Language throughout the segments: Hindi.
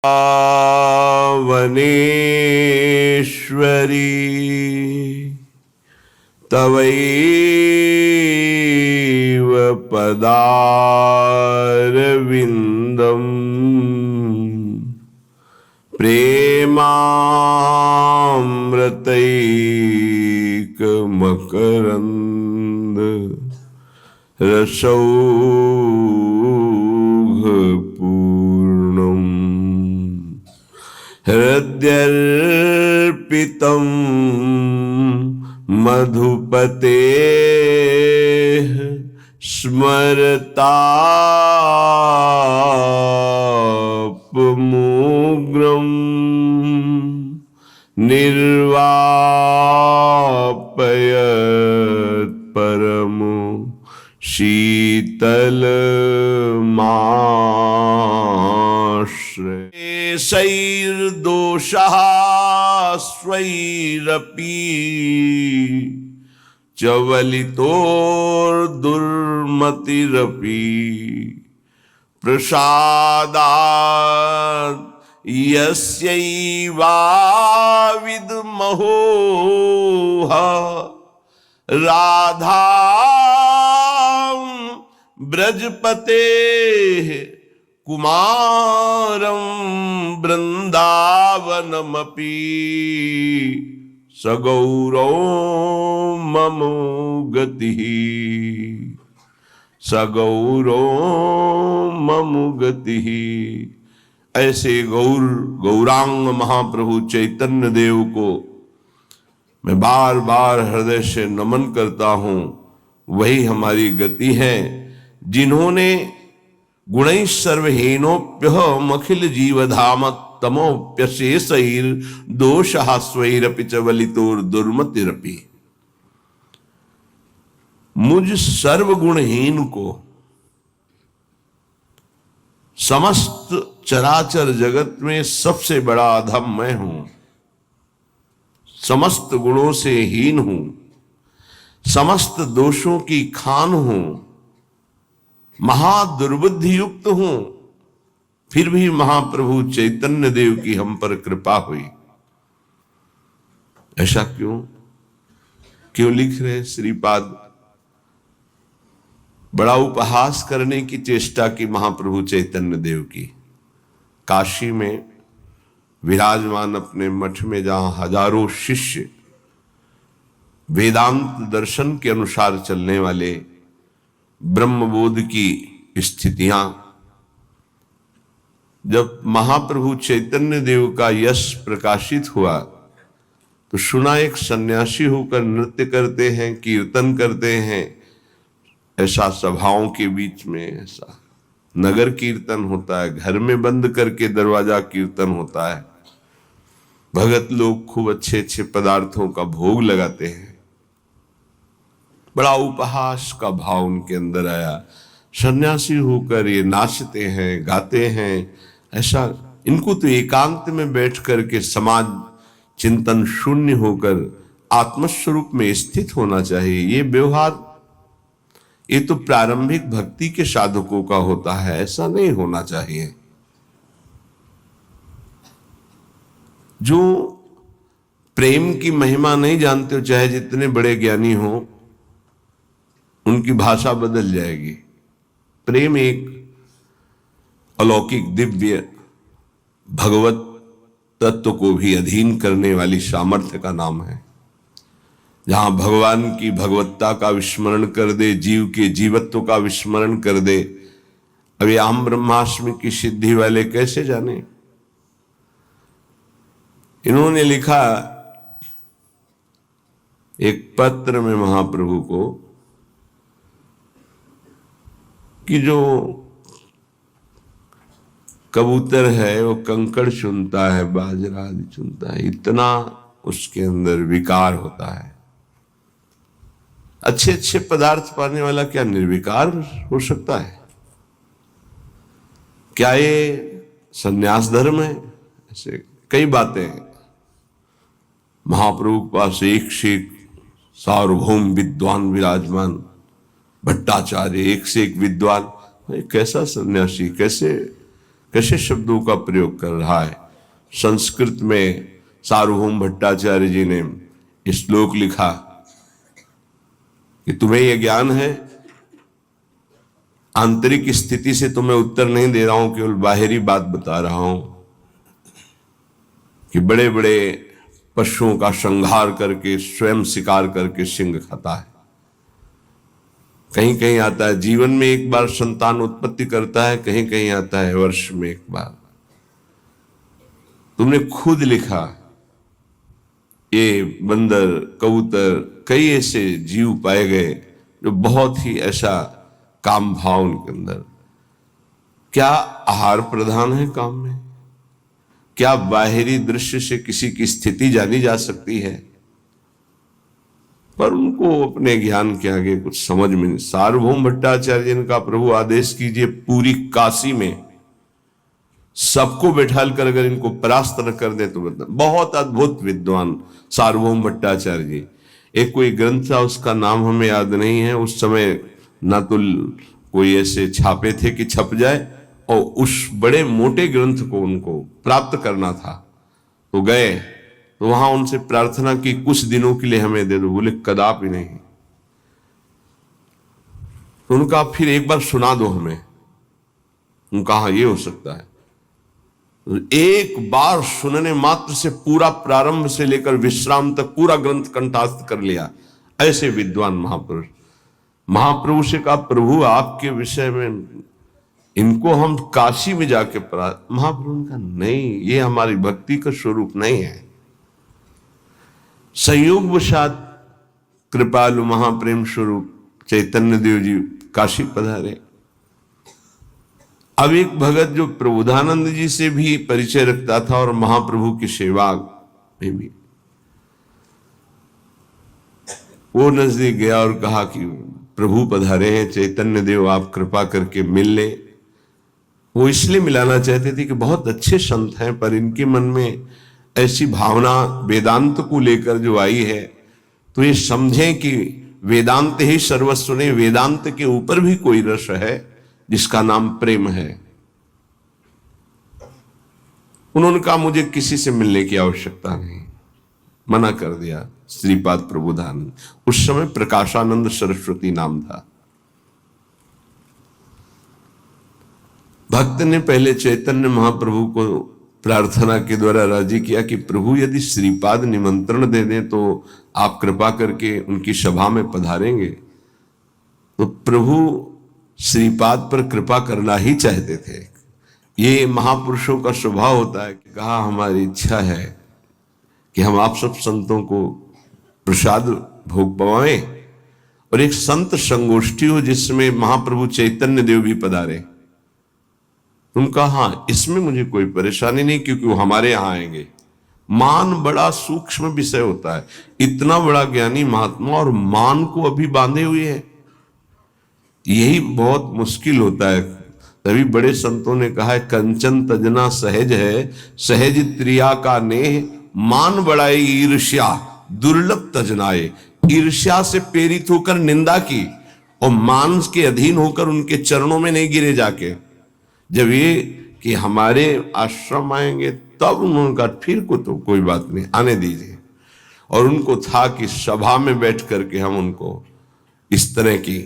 वनेश्वरी तवैव पदारविन्दम् प्रेमामृतैकमकरन्द रसौघपूर्णम् हृद्यर्पितं मधुपतेः स्मरतापमुग्रम् निर्वापयत् परमो शीतलमाश्रय सैर्दोषः स्वैरपि चवलितोर्दुर्मतिरपि प्रसादात् यस्यैवाविद्महो राधा ब्रजपतेः कुमारं वृन्दावनमपि सगौरो ममो गतिः सगौरो ममो गतिः। ऐसे गौरांग महाप्रभु चैतन्य देव को मैं बार बार हृदय से नमन करता हूं। वही हमारी गति है जिन्होंने गुणैः सर्वहीनोप्यहम् अखिल जीवधाम तमोप्यशेषैर् दोषः स्वैरपि च वलितोर्दुर्मतिरपि। मुझ सर्वगुणहीन को समस्त चराचर जगत में सबसे बड़ा अधम मैं हूं, समस्त गुणों से हीन हूं, समस्त दोषों की खान हूं, महादुर्बुद्धि युक्त हूं, फिर भी महाप्रभु चैतन्य देव की हम पर कृपा हुई। ऐसा क्यों लिख रहे श्रीपाद? बड़ा उपहास करने की चेष्टा की महाप्रभु चैतन्य देव की। काशी में विराजमान अपने मठ में जहां हजारों शिष्य वेदांत दर्शन के अनुसार चलने वाले, ब्रह्मबोध की स्थितियां, जब महाप्रभु चैतन्य देव का यश प्रकाशित हुआ तो सुना एक सन्यासी होकर नृत्य करते हैं, कीर्तन करते हैं। ऐसा सभाओं के बीच में ऐसा नगर कीर्तन होता है, घर में बंद करके दरवाजा कीर्तन होता है। भगत लोग खूब अच्छे अच्छे पदार्थों का भोग लगाते हैं। बड़ा उपहास का भाव उनके अंदर आया। सन्यासी होकर ये नाचते हैं, गाते हैं। ऐसा इनको तो एकांत में बैठ करके समाज चिंतन शून्य होकर आत्मस्वरूप में स्थित होना चाहिए। ये व्यवहार ये तो प्रारंभिक भक्ति के साधकों का होता है, ऐसा नहीं होना चाहिए। जो प्रेम की महिमा नहीं जानते हो, चाहे जितने बड़े ज्ञानी हो, उनकी भाषा बदल जाएगी। प्रेम एक अलौकिक दिव्य भगवत तत्व को भी अधीन करने वाली सामर्थ्य का नाम है। जहां भगवान की भगवत्ता का विस्मरण कर दे, जीव के जीवत्व का विस्मरण कर दे। अभी आम ब्रह्मास्मि की सिद्धि वाले कैसे जाने? इन्होंने लिखा एक पत्र में महाप्रभु को कि जो कबूतर है वो कंकड़ चुनता है, बाजरा आदि चुनता है, इतना उसके अंदर विकार होता है। अच्छे अच्छे पदार्थ पाने वाला क्या निर्विकार हो सकता है? क्या ये संन्यास धर्म है? ऐसे कई बातें हैं। महाप्रभु के पास एक से एक सार्वभौम विद्वान विराजमान, भट्टाचार्य एक से एक विद्वान। कैसा सन्यासी, कैसे कैसे शब्दों का प्रयोग कर रहा है। संस्कृत में सार्वभौम भट्टाचार्य जी ने श्लोक लिखा कि तुम्हें यह ज्ञान है, आंतरिक स्थिति से तो मैं उत्तर नहीं दे रहा हूं, केवल बाहरी बात बता रहा हूं कि बड़े बड़े पशुओं का संहार करके स्वयं शिकार करके सिंह खाता है। कहीं कहीं आता है जीवन में एक बार संतान उत्पत्ति करता है, कहीं कहीं आता है वर्ष में एक बार। तुमने खुद लिखा ये बंदर, कबूतर, कई ऐसे जीव पाए गए जो बहुत ही ऐसा काम भाव उनके अंदर। क्या आहार प्रधान है काम में? क्या बाहरी दृश्य से किसी की स्थिति जानी जा सकती है? पर उनको अपने ज्ञान के आगे कुछ समझ में नहीं। सार्वभौम भट्टाचार्य जी ने कहा प्रभु आदेश कीजिए, पूरी काशी में सबको बैठाल कर अगर इनको परास्त न कर दे तो बता। बहुत अद्भुत विद्वान सार्वभौम भट्टाचार्य जी। एक कोई ग्रंथ था, उसका नाम हमें याद नहीं है। उस समय ना तो कोई ऐसे छापे थे कि छप जाए, और उस बड़े मोटे ग्रंथ को उनको प्राप्त करना था। तो गए तो वहां उनसे प्रार्थना की कुछ दिनों के लिए हमें दे दो। बोले कदापि नहीं। तो उनका फिर एक बार सुना दो हमें। उनका हाँ ये हो सकता है। एक बार सुनने मात्र से पूरा प्रारंभ से लेकर विश्राम तक पूरा ग्रंथ कंठास्थ कर लिया। ऐसे विद्वान महापुरुष। महाप्रभु से कहा प्रभु आपके विषय में इनको हम काशी में जाके पढ़ा। महाप्रभु का नहीं, ये हमारी भक्ति का स्वरूप नहीं है। संयोगवशात कृपालु महाप्रेम स्वरूप चैतन्य देव जी काशी पधारे। अब एक भगत जो प्रबोधानंद जी से भी परिचय रखता था और महाप्रभु की सेवा में भी, वो नजदीक गया और कहा कि प्रभु पधारे हैं, चैतन्य देव आप कृपा करके मिल ले। वो इसलिए मिलाना चाहते थे कि बहुत अच्छे संत हैं, पर इनके मन में ऐसी भावना वेदांत को लेकर जो आई है, तो ये समझें कि वेदांत ही सर्वस्व नहीं, वेदांत के ऊपर भी कोई रस है जिसका नाम प्रेम है। उन्होंने कहा मुझे किसी से मिलने की आवश्यकता नहीं, मना कर दिया। श्रीपाद प्रबोधानंद, उस समय प्रकाशानंद सरस्वती नाम था। भक्त ने पहले चैतन्य महाप्रभु को प्रार्थना के द्वारा राजी किया कि प्रभु यदि श्रीपाद निमंत्रण दे दें तो आप कृपा करके उनकी सभा में पधारेंगे। तो प्रभु श्रीपाद पर कृपा करना ही चाहते थे। ये महापुरुषों का स्वभाव होता है कि कहा हमारी इच्छा है कि हम आप सब संतों को प्रसाद भोग पवाएं और एक संत संगोष्ठी हो जिसमें महाप्रभु चैतन्य देव भी पधारे। उनका हाँ इसमें मुझे कोई परेशानी नहीं, क्योंकि वो हमारे यहां आएंगे। मान बड़ा सूक्ष्म विषय होता है। इतना बड़ा ज्ञानी महात्मा और मान को अभी बांधे हुए है, यही बहुत मुश्किल होता है। तभी बड़े संतों ने कहा है कंचन तजना सहज है, सहज त्रिया का नेह, मान बढ़ाई ईर्ष्या दुर्लभ तजनाए। ईर्ष्या से प्रेरित होकर निंदा की और मान के अधीन होकर उनके चरणों में नहीं गिरे जाके। जब ये कि हमारे आश्रम आएंगे तब उन्होंने कहा फिर को तो कोई बात नहीं, आने दीजिए। और उनको था कि सभा में बैठ करके हम उनको इस तरह की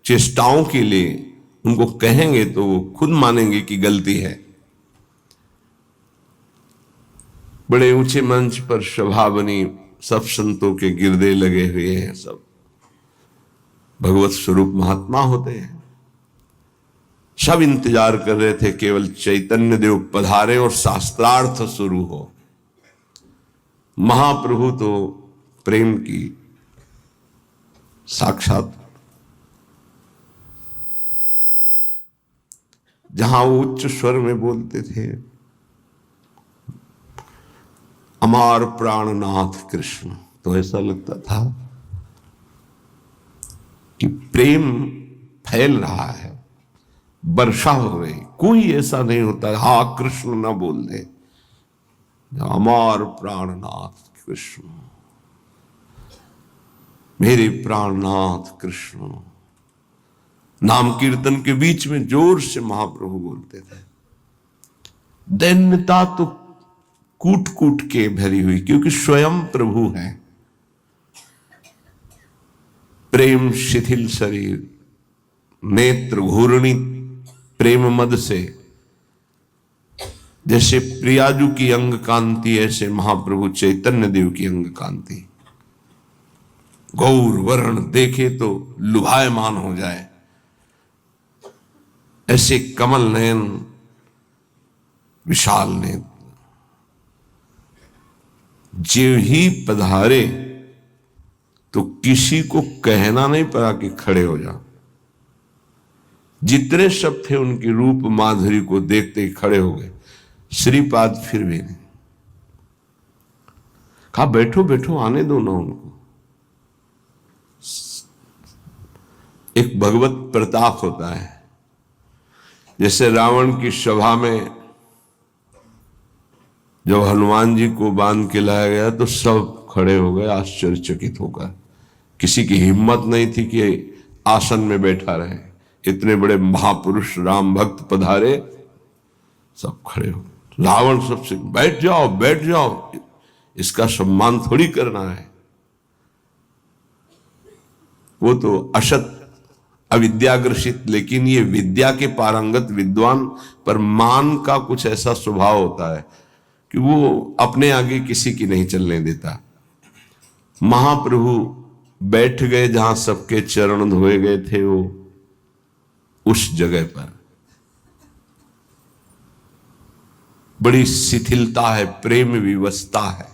चेष्टाओं के लिए उनको कहेंगे तो वो खुद मानेंगे कि गलती है। बड़े ऊंचे मंच पर सभा बनी, सब संतों के गिरदे लगे हुए हैं, सब भगवत स्वरूप महात्मा होते हैं। सब इंतजार कर रहे थे केवल चैतन्य देव पधारे और शास्त्रार्थ शुरू हो। महाप्रभु तो प्रेम की साक्षात, जहां वो उच्च स्वर में बोलते थे अमार प्राणनाथ कृष्ण, तो ऐसा लगता था कि प्रेम फैल रहा है, वर्षा हो रही। कोई ऐसा नहीं होता हा कृष्ण ना बोल दे। अमार प्राणनाथ कृष्ण, मेरे प्राणनाथ कृष्ण। नाम कीर्तन के बीच में जोर से महाप्रभु बोलते थे। दैन्यता तो कूट कूट के भरी हुई, क्योंकि स्वयं प्रभु है। प्रेम शिथिल शरीर, नेत्र घूर्णी प्रेम मद से, जैसे प्रियाजू की अंग कांति ऐसे महाप्रभु चैतन्य देव की अंग कांति। गौर वर्ण देखे तो लुभायमान हो जाए, ऐसे कमल नयन विशाल नेत्र, जीव ही पधारे तो किसी को कहना नहीं पड़ा कि खड़े हो जाओ। जितने सब थे उनकी रूप माधुरी को देखते ही खड़े हो गए। श्रीपाद फिर भी नहीं कहा बैठो बैठो, आने दो ना उनको। एक भगवत प्रताप होता है, जैसे रावण की सभा में जब हनुमान जी को बांध के लाया गया तो सब खड़े हो गए आश्चर्यचकित होकर। किसी की हिम्मत नहीं थी कि आसन में बैठा रहे। इतने बड़े महापुरुष राम भक्त पधारे, सब खड़े हो। रावण सबसे बैठ जाओ बैठ जाओ, इसका सम्मान थोड़ी करना है। वो तो असत अविद्याग्रसित, लेकिन ये विद्या के पारंगत विद्वान पर मान का कुछ ऐसा स्वभाव होता है कि वो अपने आगे किसी की नहीं चलने देता। महाप्रभु बैठ गए जहां सबके चरण धोए गए थे, वो उस जगह पर बड़ी शिथिलता है, प्रेम विवशता है।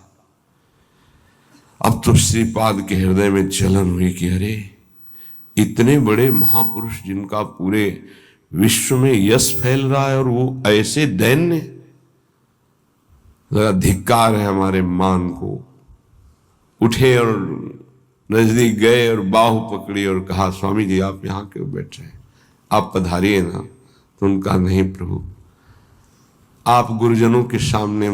अब तो श्रीपाद के हृदय में जलन हुई कि अरे इतने बड़े महापुरुष जिनका पूरे विश्व में यश फैल रहा है और वो ऐसे दैन्य। लगा धिक्कार है हमारे मान को। उठे और नजदीक गए और बाहु पकड़ी और कहा स्वामी जी आप यहां क्यों बैठ रहे हैं, आप पधारिए ना। तो उनका नहीं प्रभु, आप गुरुजनों के सामने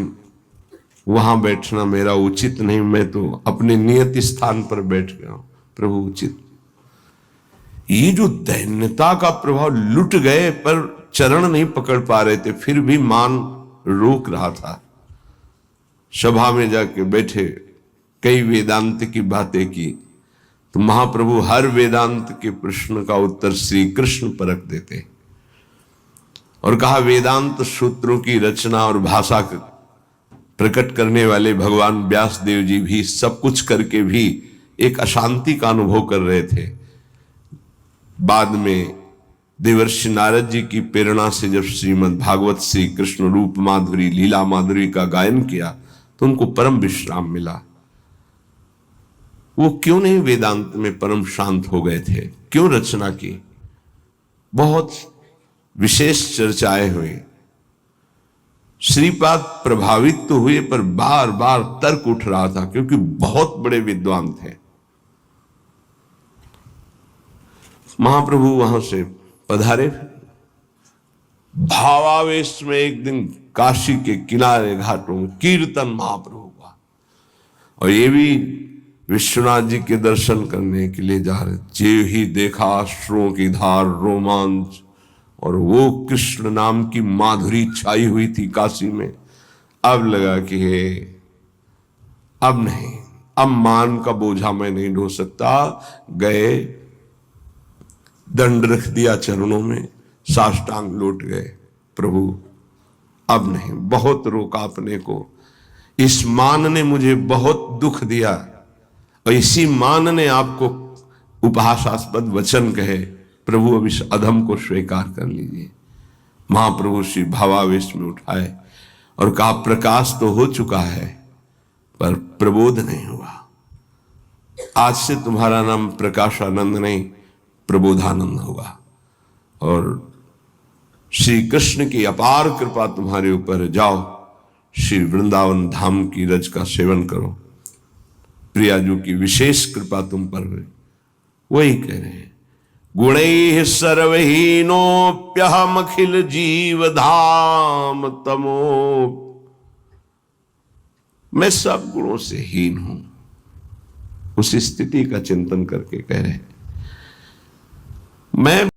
वहां बैठना मेरा उचित नहीं, मैं तो अपने नियत स्थान पर बैठ गया हूं प्रभु उचित। ये जो दैन्यता का प्रभाव, लुट गए पर चरण नहीं पकड़ पा रहे थे, फिर भी मान रोक रहा था। सभा में जाके बैठे, कई वेदांत की बातें की, तो महाप्रभु हर वेदांत के प्रश्न का उत्तर श्री कृष्ण परख देते और कहा वेदांत सूत्रों की रचना और भाषा प्रकट करने वाले भगवान व्यास देव जी भी सब कुछ करके भी एक अशांति का अनुभव कर रहे थे। बाद में देवर्षि नारद जी की प्रेरणा से जब श्रीमद् भागवत श्री कृष्ण रूप माधुरी लीला माधुरी का गायन किया तो उनको परम विश्राम मिला। वो क्यों नहीं वेदांत में परम शांत हो गए थे, क्यों रचना की? बहुत विशेष चर्चाएं हुई। श्रीपाद प्रभावित तो हुए पर बार बार तर्क उठ रहा था, क्योंकि बहुत बड़े विद्वान थे। महाप्रभु वहां से पधारे, भावावेश में एक दिन काशी के किनारे घाटों में कीर्तन महाप्रभु का, और ये भी विश्वनाथ जी के दर्शन करने के लिए जा रहे। जे ही देखा अश्रुओं की धार रोमांच, और वो कृष्ण नाम की माधुरी छाई हुई थी काशी में। अब लगा कि हे अब नहीं, अब मान का बोझा मैं नहीं ढो सकता। गए, दंड रख दिया चरणों में, साष्टांग लौट गए। प्रभु अब नहीं, बहुत रोका अपने को। इस मान ने मुझे बहुत दुख दिया, और इसी मान ने आपको उपहासास्पद वचन कहे। प्रभु अब इस अधम को स्वीकार कर लीजिए। महाप्रभु श्री भावावेश में उठाए और कहा प्रकाश तो हो चुका है पर प्रबोध नहीं हुआ। आज से तुम्हारा नाम प्रकाशानंद नहीं प्रबोधानंद होगा, और श्री कृष्ण की अपार कृपा तुम्हारे ऊपर। जाओ श्री वृंदावन धाम की रज का सेवन करो। प्रियाजू की विशेष कृपा तुम पर हुई। वही कह रहे हैं, गुणैः सर्वहीनोऽप्यहम् अखिल जीव धाम तमो। मैं सब गुणों से हीन हूं। उस स्थिति का चिंतन करके कह रहे हैं, मैं